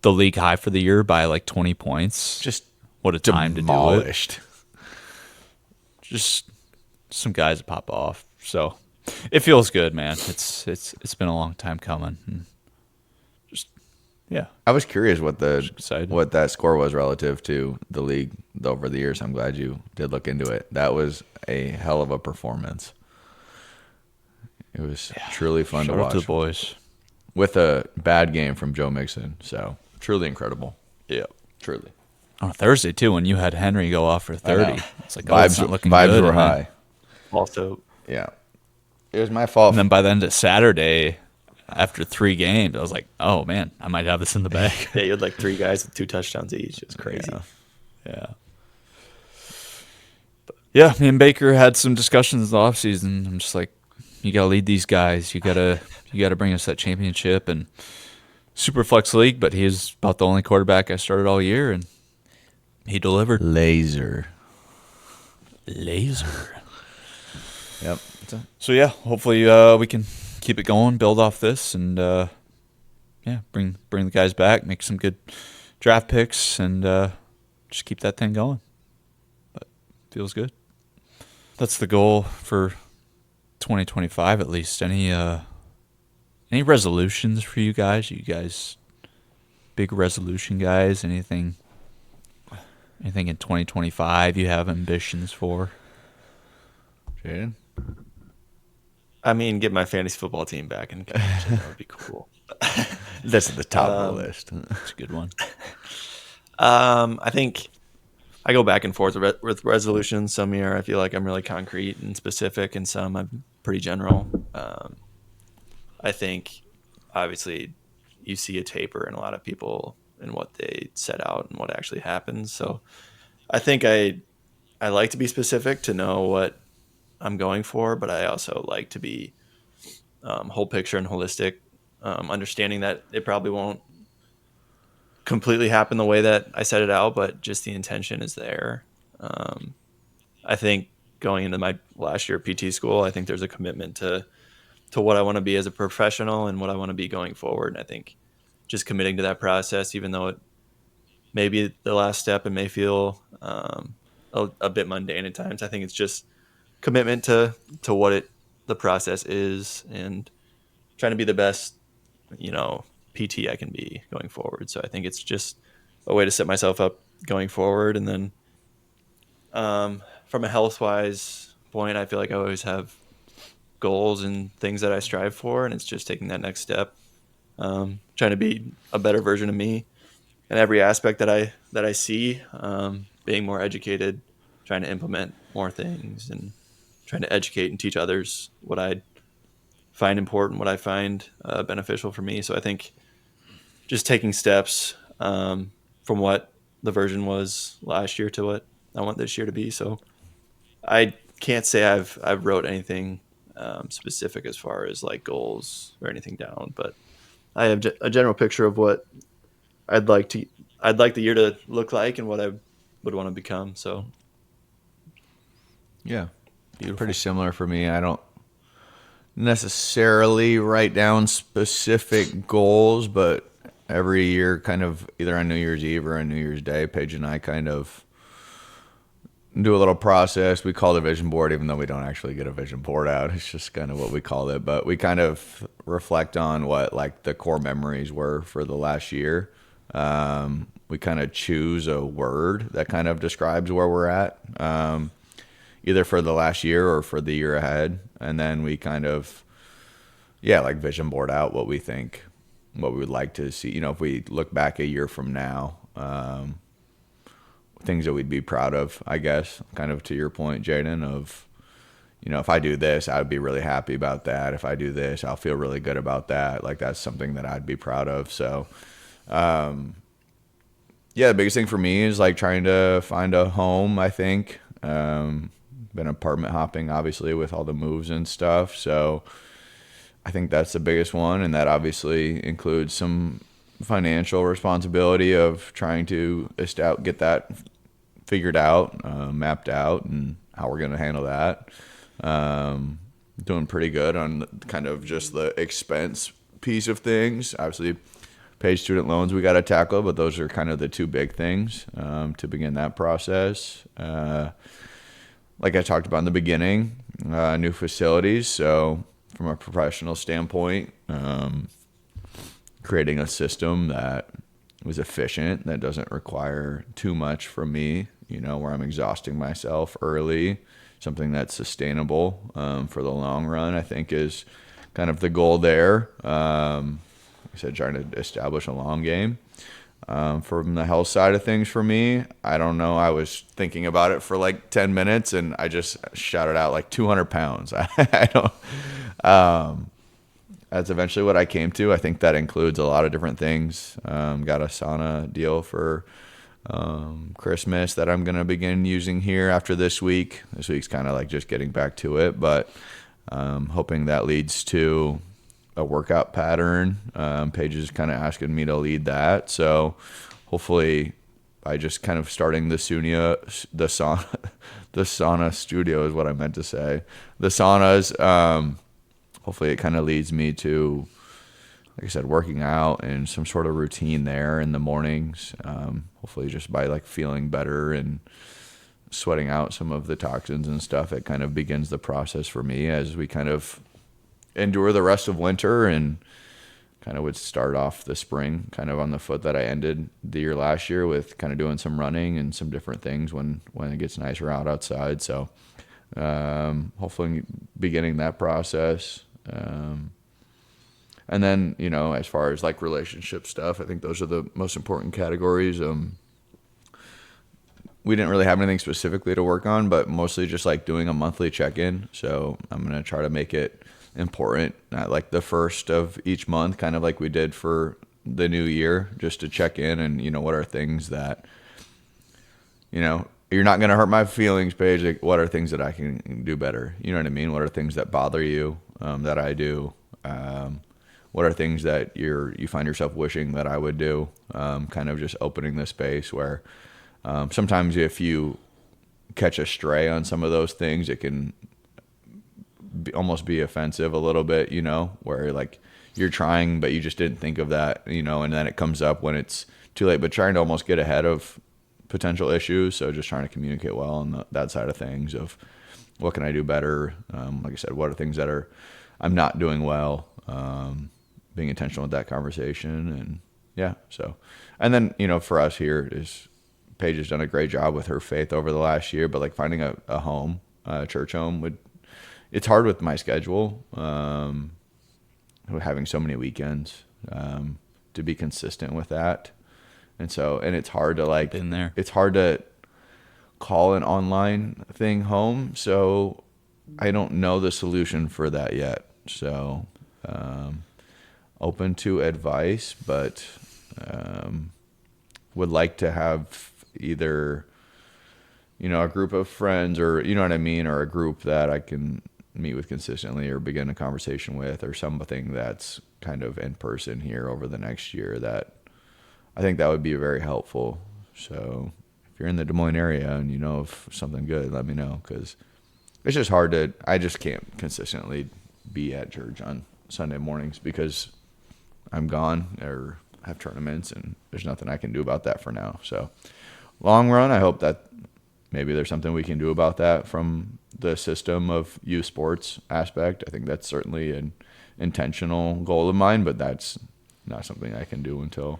league high for the year by like 20 points. Just what a time demolished. to do it. Just some guys that pop off. So it feels good, man. It's been a long time coming. And just yeah. I was curious what excited. what that score was relative to the league over the years. I'm glad you did look into it. That was a hell of a performance. It was truly fun to Shout out watch. to the boys. With a bad game from Joe Mixon. So truly incredible. Yeah. Truly. On a Thursday too, when you had Henry go off for 30. It's like, oh, it's not looking vibes good. were And then- high. Also, Yeah. It was my fault. And then by the end of Saturday, after 3 games, I was like, oh man, I might have this in the bag. yeah, you had like 3 guys with 2 touchdowns each. It was crazy. Yeah. Yeah, me and Baker had some discussions in the offseason. I'm just like, you gotta lead these guys. You gotta bring us that championship. And super flex league, but he is about the only quarterback I started all year, and he delivered. Laser. Yep. So yeah, hopefully we can keep it going, build off this, and bring the guys back, make some good draft picks, and just keep that thing going. But feels good. That's the goal for 2025 at least. Any resolutions for you guys? You guys big resolution guys? Anything in 2025 you have ambitions for? Jaden? I mean, get my fantasy football team back in contention. That would be cool. That's at the top of the list. It's a good one. I think I go back and forth with resolutions. Some year I feel like I'm really concrete and specific, and some I'm pretty general. I think obviously you see a taper in a lot of people and what they set out and what actually happens. So I think I like to be specific to know what I'm going for, but I also like to be whole picture and holistic, understanding that it probably won't completely happen the way that I set it out, but just the intention is there. I think going into my last year at PT school, I think there's a commitment to what I want to be as a professional and what I want to be going forward. And I think just committing to that process, even though it may be the last step and may feel a bit mundane at times, I think it's just commitment to what the process is and trying to be the best, PT I can be going forward. So I think it's just a way to set myself up going forward. And then from a health-wise point, I feel like I always have goals and things that I strive for, and it's just taking that next step, trying to be a better version of me in every aspect that I see, being more educated, trying to implement more things, and trying to educate and teach others what I find important, what I find beneficial for me. So I think just taking steps from what the version was last year to what I want this year to be. So I can't say I've wrote anything specific as far as like goals or anything down, but I have a general picture of what I'd like the year to look like and what I would want to become. So Yeah. Pretty similar for me. I don't necessarily write down specific goals, but every year, kind of either on New Year's Eve or on New Year's Day, Paige and I kind of do a little process. We call it a vision board, even though we don't actually get a vision board out. It's just kind of what we call it. But we kind of reflect on what like the core memories were for the last year. We kind of choose a word that kind of describes where we're at, either for the last year or for the year ahead. And then we kind of, like vision board out what we think, what we would like to see. You know, if we look back a year from now, things that we'd be proud of, I guess, kind of to your point, Jaden, of, you know, if I do this, I would be really happy about that. If I do this, I'll feel really good about that. Like, that's something that I'd be proud of. So, the biggest thing for me is like trying to find a home, I think. Been apartment hopping, obviously, with all the moves and stuff. So I think that's the biggest one. And that obviously includes some financial responsibility of trying to get that figured out, mapped out, and how we're going to handle that. Doing pretty good on kind of just the expense piece of things. Obviously, paid student loans we got to tackle, but those are kind of the two big things to begin that process. Like I talked about in the beginning, new facilities. So from a professional standpoint, creating a system that was efficient, that doesn't require too much from me, you know, where I'm exhausting myself early, something that's sustainable for the long run, I think is kind of the goal there. Like I said, trying to establish a long game. From the health side of things for me, I don't know. I was thinking about it for like 10 minutes and I just shouted out like 200 pounds. I don't, that's eventually what I came to. I think that includes a lot of different things. Got a sauna deal for Christmas that I'm going to begin using here after this week. This week's kind of like just getting back to it, but hoping that leads to a workout pattern. Paige is kind of asking me to lead that. So hopefully by just kind of starting the sauna studio is what I meant to say. The saunas, hopefully it kind of leads me to, like I said, working out and some sort of routine there in the mornings. Hopefully just by like feeling better and sweating out some of the toxins and stuff, it kind of begins the process for me as we kind of endure the rest of winter and kind of would start off the spring kind of on the foot that I ended the year last year with, kind of doing some running and some different things when it gets nicer out outside. So hopefully beginning that process. And then, you know, as far as like relationship stuff, I think those are the most important categories. We didn't really have anything specifically to work on, but mostly just like doing a monthly check-in. So I'm going to try to make it important at like the first of each month, kind of like we did for the new year, just to check in and, you know, what are things that, you know, you're not going to hurt my feelings, Paige. Like, what are things that I can do better? You know what I mean? What are things that bother you that I do? What are things that you find yourself wishing that I would do? Kind of just opening the space where sometimes if you catch a stray on some of those things, it can almost be offensive a little bit, you know, where like you're trying, but you just didn't think of that, you know, and then it comes up when it's too late, but trying to almost get ahead of potential issues. So just trying to communicate well on that side of things of what can I do better? Like I said, what are things that I'm not doing well? Being intentional with that conversation. And yeah, so, and then, you know, for us here is Paige has done a great job with her faith over the last year, but like finding a home, a church home it's hard with my schedule, having so many weekends, to be consistent with that. And so, and it's hard to like, Been there. It's hard to call an online thing home. So I don't know the solution for that yet. So, open to advice, but, would like to have either, you know, a group of friends or, you know what I mean? Or a group that I can meet with consistently or begin a conversation with, or something that's kind of in person here over the next year. That I think that would be very helpful. So if you're in the Des Moines area and you know of something good, let me know, because it's just hard I just can't consistently be at church on Sunday mornings because I'm gone or have tournaments, and there's nothing I can do about that for now. So long run, I hope that maybe there's something we can do about that from the system of youth sports aspect. I think that's certainly an intentional goal of mine, but that's not something I can do until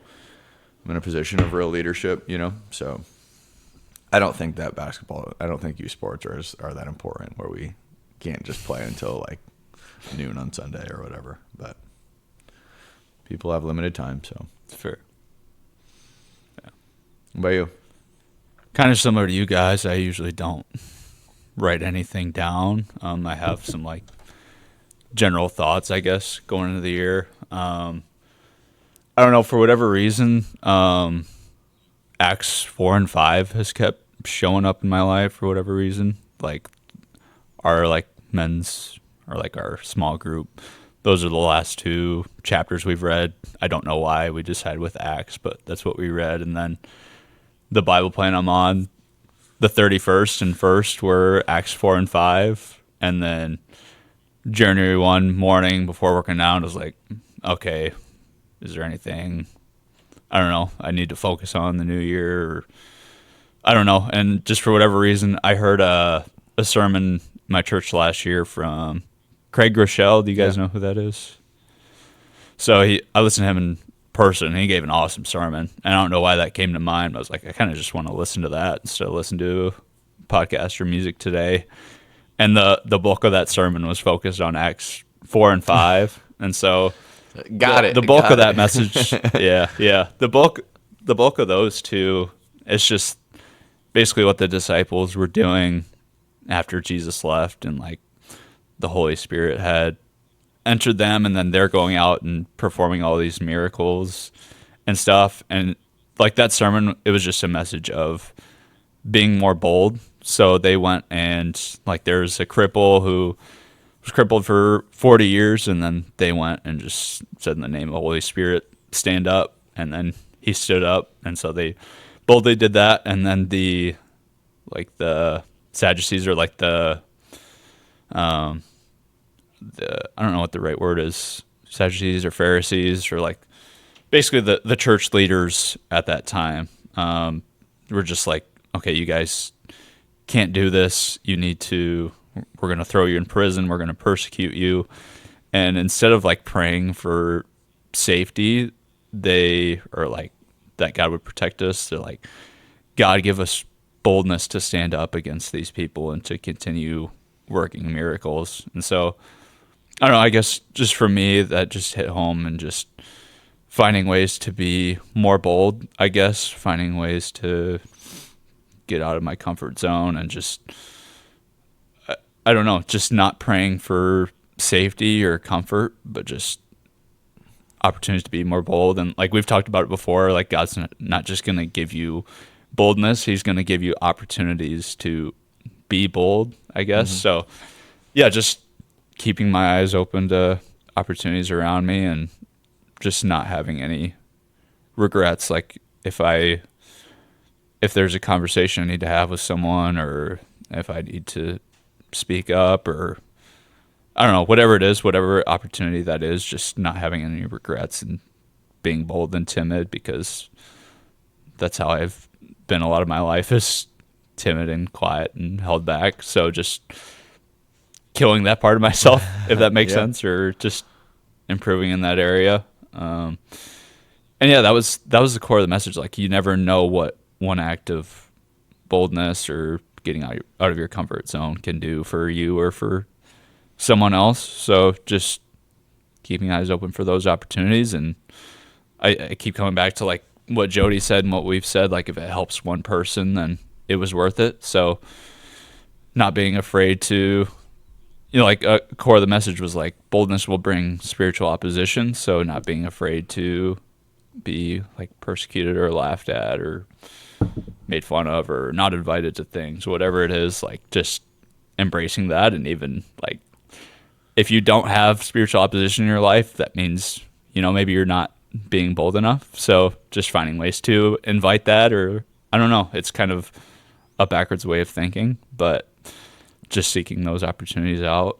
I'm in a position of real leadership, So I don't think youth sports are that important where we can't just play until like noon on Sunday or whatever. But people have limited time, so It's fair. What about you? Kind of similar to you guys. I usually don't write anything down. I have some like general thoughts, I guess, going into the year. I don't know, for whatever reason, Acts 4 and 5 has kept showing up in my life for whatever reason. Like our like men's or like our small group. Those are the last two chapters we've read. I don't know why we decided with Acts, but that's what we read. And then the Bible plan I'm on, the 31st and 1st were Acts 4 and 5. And then January 1 morning before working out, I was like, okay, is there anything, I don't know, I need to focus on the new year? Or, I don't know. And just for whatever reason, I heard a sermon in my church last year from Craig Rochelle. Do you guys know who that is? So I listened to him in person, and he gave an awesome sermon. And I don't know why that came to mind, but I was like, I kind of just want to listen to that instead of listen to podcast or music today. And the bulk of that sermon was focused on Acts 4 and 5. And so the bulk of that message, yeah. The bulk of those two, it's just basically what the disciples were doing after Jesus left, and like the Holy Spirit had entered them, and then they're going out and performing all these miracles and stuff. And like that sermon, it was just a message of being more bold. So they went and like there's a cripple who was crippled for 40 years, and then they went and just said in the name of the Holy Spirit, stand up, and then he stood up. And so they boldly did that. And then the Sadducees, or like the I don't know what the right word is, Sadducees or Pharisees, or like basically the church leaders at that time were just like, okay, you guys can't do this. We're going to throw you in prison. We're going to persecute you. And instead of like praying for safety, they are like, that God would protect us. They're like, God, give us boldness to stand up against these people and to continue working miracles. And so, I don't know, I guess just for me, that just hit home, and just finding ways to be more bold, I guess, finding ways to get out of my comfort zone, and just, I don't know, just not praying for safety or comfort, but just opportunities to be more bold. And like we've talked about it before, like God's not just going to give you boldness, he's going to give you opportunities to be bold, I guess. Mm-hmm. So yeah, just keeping my eyes open to opportunities around me, and just not having any regrets. Like if there's a conversation I need to have with someone, or if I need to speak up, or I don't know, whatever it is, whatever opportunity that is, just not having any regrets and being bold and timid, because that's how I've been a lot of my life, is timid and quiet and held back. So just killing that part of myself, if that makes sense, or just improving in that area. And yeah, that was the core of the message. Like, you never know what one act of boldness or getting out of your comfort zone can do for you or for someone else. So just keeping eyes open for those opportunities. And I keep coming back to like what Jody said and what we've said, like if it helps one person, then it was worth it. So not being afraid to, like a core of the message was like boldness will bring spiritual opposition. So not being afraid to be like persecuted or laughed at or made fun of or not invited to things, whatever it is, like just embracing that. And even like if you don't have spiritual opposition in your life, that means, maybe you're not being bold enough. So just finding ways to invite that, or I don't know, it's kind of a backwards way of thinking, but just seeking those opportunities out.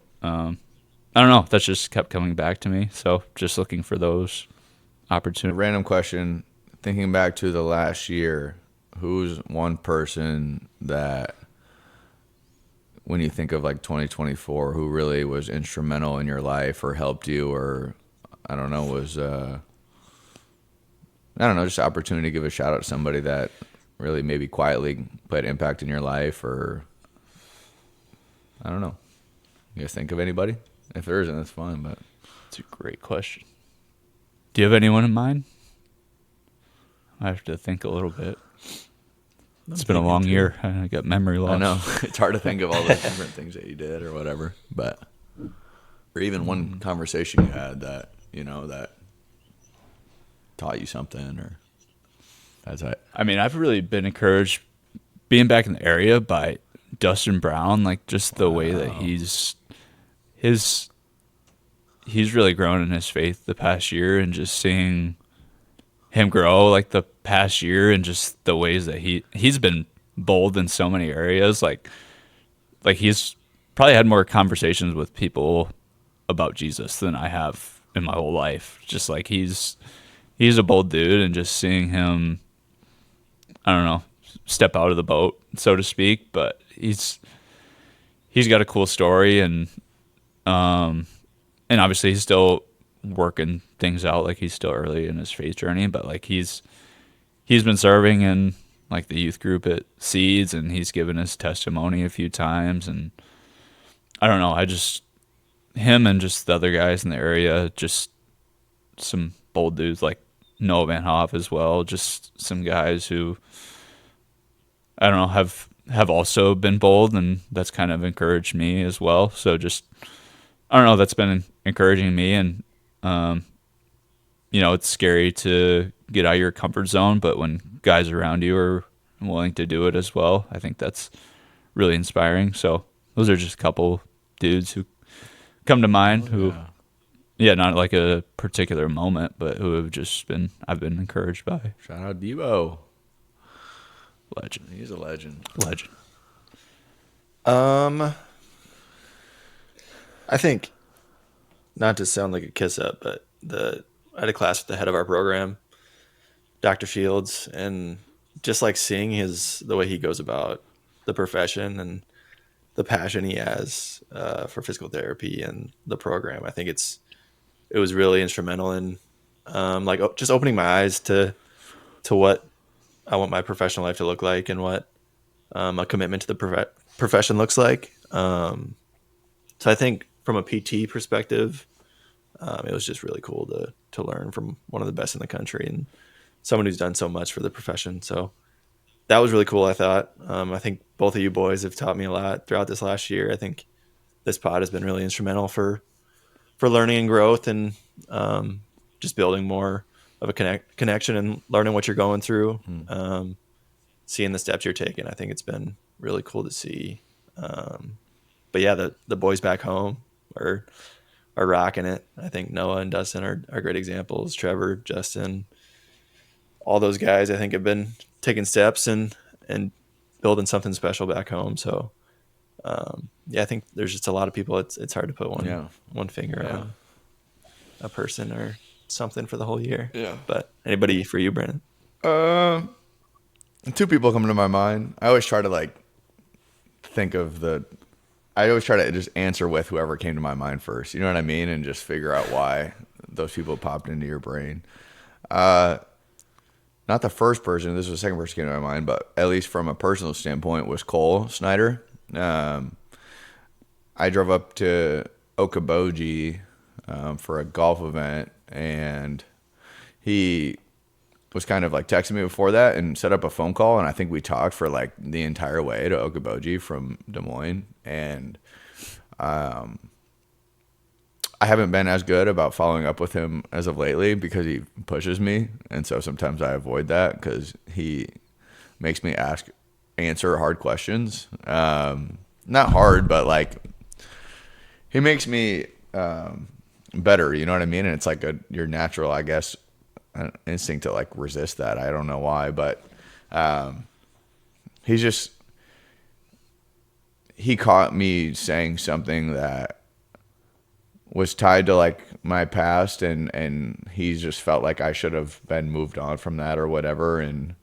I don't know. That just kept coming back to me. So just looking for those A opportunities. random question. Thinking back to the last year, who's one person that, when you think of like 2024, who really was instrumental in your life or helped you, or I don't know, was I don't know, just an opportunity to give a shout out to somebody that really maybe quietly played impact in your life, or I don't know. You guys think of anybody? If there isn't, that's fine. But It's a great question. Do you have anyone in mind? I have to think a little bit. It's been a long year. I got memory loss. I know it's hard to think of all those different things that you did or whatever, but or even one conversation you had that that taught you something, or that's it. I mean, I've really been encouraged being back in the area by Dustin Brown, like just the way that he's really grown in his faith the past year, and just seeing him grow like the past year, and just the ways that he's been bold in so many areas. Like he's probably had more conversations with people about Jesus than I have in my whole life. Just like he's a bold dude, and just seeing him, I don't know, step out of the boat, so to speak. But he's got a cool story, and obviously he's still working things out. Like he's still early in his faith journey, but like he's been serving in like the youth group at Seeds, and he's given his testimony a few times. And I don't know, him and just the other guys in the area, just some bold dudes like Noah Van Hoff as well. Just some guys who, I don't know, have also been bold, and that's kind of encouraged me as well. So just, I don't know, that's been encouraging me. And it's scary to get out of your comfort zone, but when guys around you are willing to do it as well, I think that's really inspiring. So those are just a couple dudes who come to mind who, not like a particular moment, but who have just I've been encouraged by. Shout out Debo. Legend. He's a legend. Legend. I think, not to sound like a kiss up, but I had a class with the head of our program, Dr. Fields, and just like seeing the way he goes about the profession and the passion he has for physical therapy and the program. I think it was really instrumental in just opening my eyes to what I want my professional life to look like, and what a commitment to the profession looks like. So I think from a PT perspective, it was just really cool to learn from one of the best in the country, and someone who's done so much for the profession. So that was really cool, I thought. I think both of you boys have taught me a lot throughout this last year. I think this pod has been really instrumental for learning and growth, and just building more of a connection and learning what you're going through, seeing the steps you're taking. I think it's been really cool to see. But yeah, the boys back home are rocking it. I think Noah and Dustin are great examples. Trevor, Justin, all those guys, I think, have been taking steps and building something special back home. So I think there's just a lot of people. It's hard to put one finger on a person or something for the whole year. Yeah. But anybody for you, Brandon? Two people come to my mind. I always try to I always try to just answer with whoever came to my mind first. You know what I mean? And just figure out why those people popped into your brain. Not the first person. This was the second person came to my mind, but at least from a personal standpoint, was Cole Snyder. I drove up to Okoboji for a golf event, and he was kind of like texting me before that and set up a phone call, and I think we talked for like the entire way to Okoboji from Des Moines. And I haven't been as good about following up with him as of lately because he pushes me, and so sometimes I avoid that because he makes me answer hard questions. Not hard, but like he makes me better. You know what I mean? And it's like your natural, I guess, instinct to like resist that. I don't know why, but he caught me saying something that was tied to like my past, and he's just felt like I should have been moved on from that or whatever. And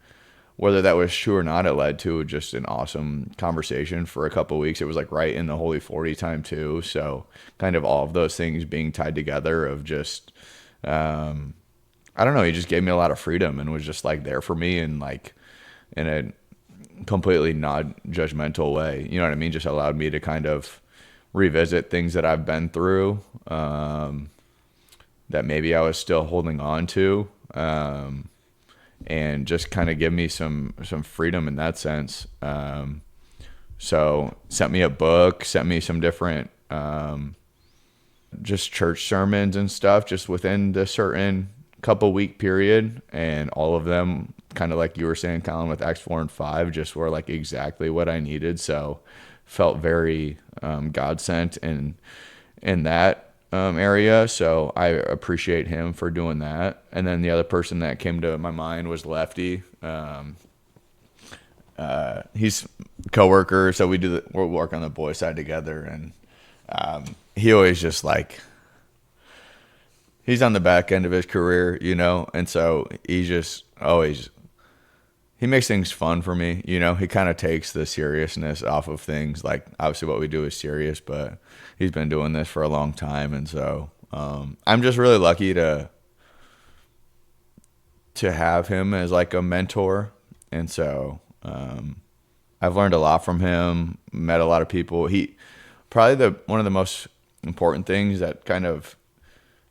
whether that was true or not, it led to just an awesome conversation for a couple of weeks. It was like right in the Holy 40 time too. So kind of all of those things being tied together of just, I don't know. He just gave me a lot of freedom and was just like there for me, and like in a completely not judgmental way. You know what I mean? Just allowed me to kind of revisit things that I've been through, that maybe I was still holding on to, and just kind of give me some freedom in that sense. So sent me a book, sent me some different just church sermons and stuff just within the certain couple week period, and all of them, kind of like you were saying, Colin, with Acts 4 and 5, just were like exactly what I needed. So felt very God sent in that area. So I appreciate him for doing that. And then the other person that came to my mind was Lefty. He's coworker, so we work on the boys side together, and he always just like, he's on the back end of his career, you know, and so he just always, he makes things fun for me, you know. He kind of takes the seriousness off of things. Like, obviously what we do is serious, but he's been doing this for a long time, and so I'm just really lucky to have him as like a mentor. And so I've learned a lot from him, met a lot of people. He probably one of the most important things that kind of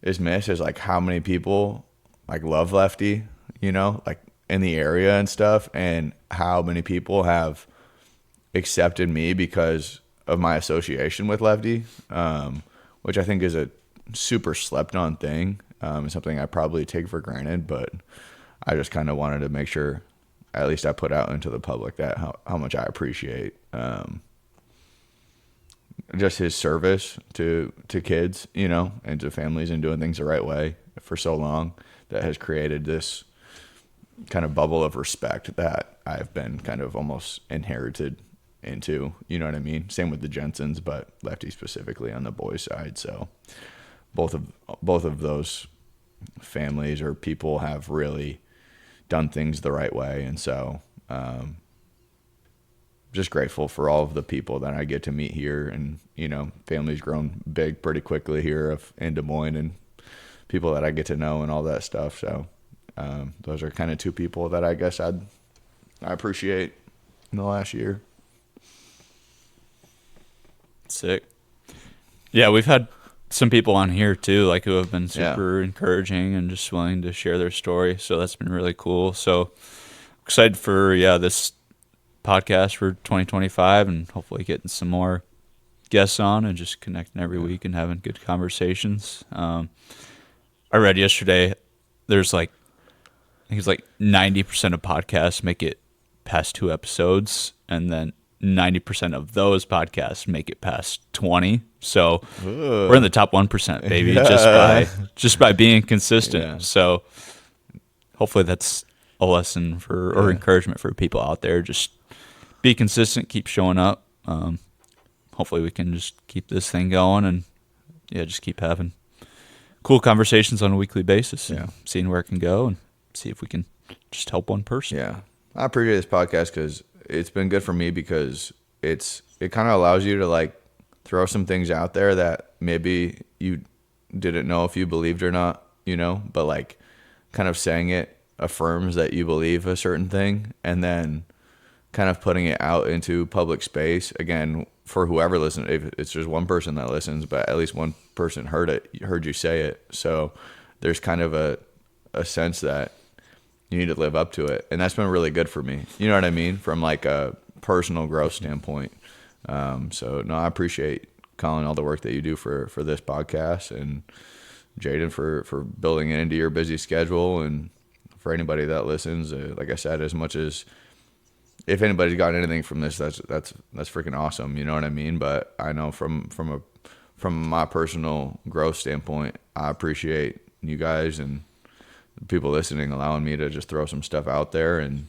is missed is like how many people like love Lefty, you know, like in the area and stuff, and how many people have accepted me because of my association with Lefty, which I think is a super slept on thing. Something I probably take for granted, but I just kind of wanted to make sure at least I put out into the public that how much I appreciate just his service to kids, you know, and to families, and doing things the right way for so long, that has created this kind of bubble of respect that I've been kind of almost inherited into, you know what I mean? Same with the Jensens, but Lefty specifically on the boys' side. So both of those families or people have really done things the right way. And so just grateful for all of the people that I get to meet here, and, you know, family's grown big pretty quickly here in Des Moines, and people that I get to know and all that stuff. So those are kind of two people that I guess I appreciate in the last year. Sick. Yeah, we've had some people on here too, like, who have been super encouraging and just willing to share their story. So that's been really cool. So excited for this podcast for 2025, and hopefully getting some more guests on and just connecting every week and having good conversations. I read yesterday there's like, I think it's like 90% of podcasts make it past 2 episodes, and then 90% of those podcasts make it past 20. So we're in the top 1%, baby, just by being consistent. Yeah. So hopefully that's a lesson for, or encouragement for people out there. Just be consistent, keep showing up. Hopefully we can just keep this thing going, and just keep having cool conversations on a weekly basis, and seeing where it can go, and see if we can just help one person. Yeah. I appreciate this podcast because it's been good for me, because it kind of allows you to like throw some things out there that maybe you didn't know if you believed or not, you know, but like kind of saying it affirms that you believe a certain thing, and then kind of putting it out into public space again for whoever listens. If it's just one person that listens, but at least one person heard you say it. So there's kind of a sense that you need to live up to it. And that's been really good for me. You know what I mean? From like a personal growth standpoint. So no, I appreciate, Colin, all the work that you do for this podcast, and Jaden for building it into your busy schedule. And for anybody that listens, like I said, as much as, if anybody's gotten anything from this, that's freaking awesome. You know what I mean? But I know from my personal growth standpoint, I appreciate you guys and people listening, allowing me to just throw some stuff out there, and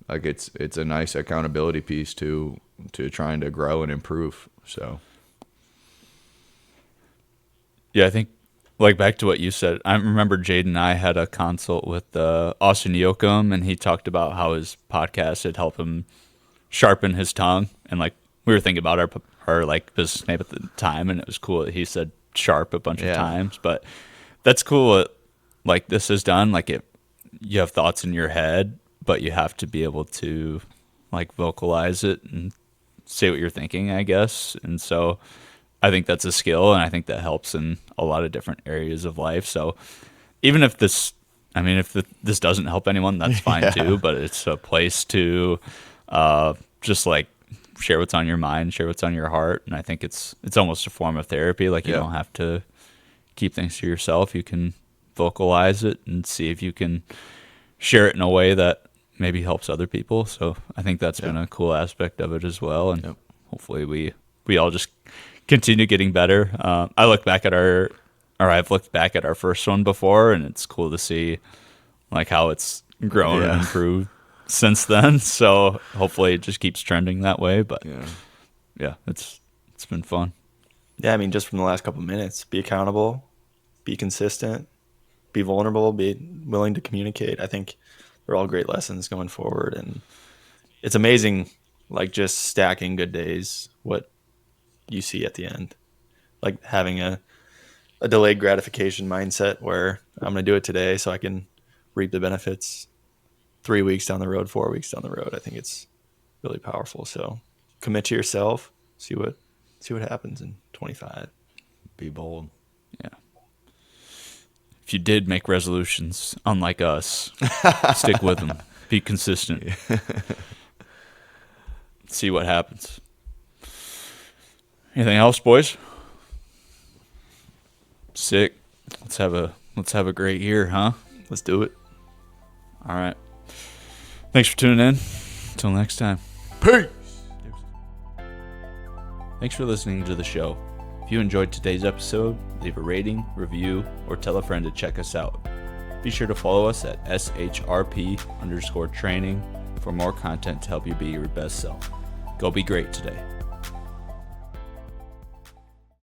like it's a nice accountability piece to trying to grow and improve. So Yeah, I think like back to what you said. I remember Jade and I had a consult with Austin Yoakum, and he talked about how his podcast had helped him sharpen his tongue. And like we were thinking about our like business name at the time, and it was cool that he said sharp a bunch of times. But that's cool what like this is done. Like you have thoughts in your head, but you have to be able to like vocalize it and say what you're thinking, I guess. And so I think that's a skill, and I think that helps in a lot of different areas of life. So even if this doesn't help anyone, that's fine too. But it's a place to just like share what's on your mind, share what's on your heart, and I think it's almost a form of therapy. Like you don't have to keep things to yourself. You can vocalize it and see if you can share it in a way that maybe helps other people. So I think that's been a cool aspect of it as well, and hopefully we all just continue getting better. I've looked back at our first one before, and it's cool to see like how it's grown and improved since then. So hopefully it just keeps trending that way. But it's been fun. Yeah, I mean, just from the last couple of minutes, be accountable, be consistent, be vulnerable, be willing to communicate. I think they're all great lessons going forward, and it's amazing, like just stacking good days, what you see at the end, like having a delayed gratification mindset where I'm going to do it today so I can reap the benefits 3 weeks down the road, 4 weeks down the road. I think it's really powerful. So commit to yourself, see what happens in 25. Be bold. Yeah. If you did make resolutions, unlike us, stick with them. Be consistent. See what happens. Anything else, boys? Sick. Let's have a great year, huh? Let's do it. All right. Thanks for tuning in. Until next time. Peace. Thanks for listening to the show. If you enjoyed today's episode, leave a rating, review, or tell a friend to check us out. Be sure to follow us at SHRP_training for more content to help you be your best self. Go be great today.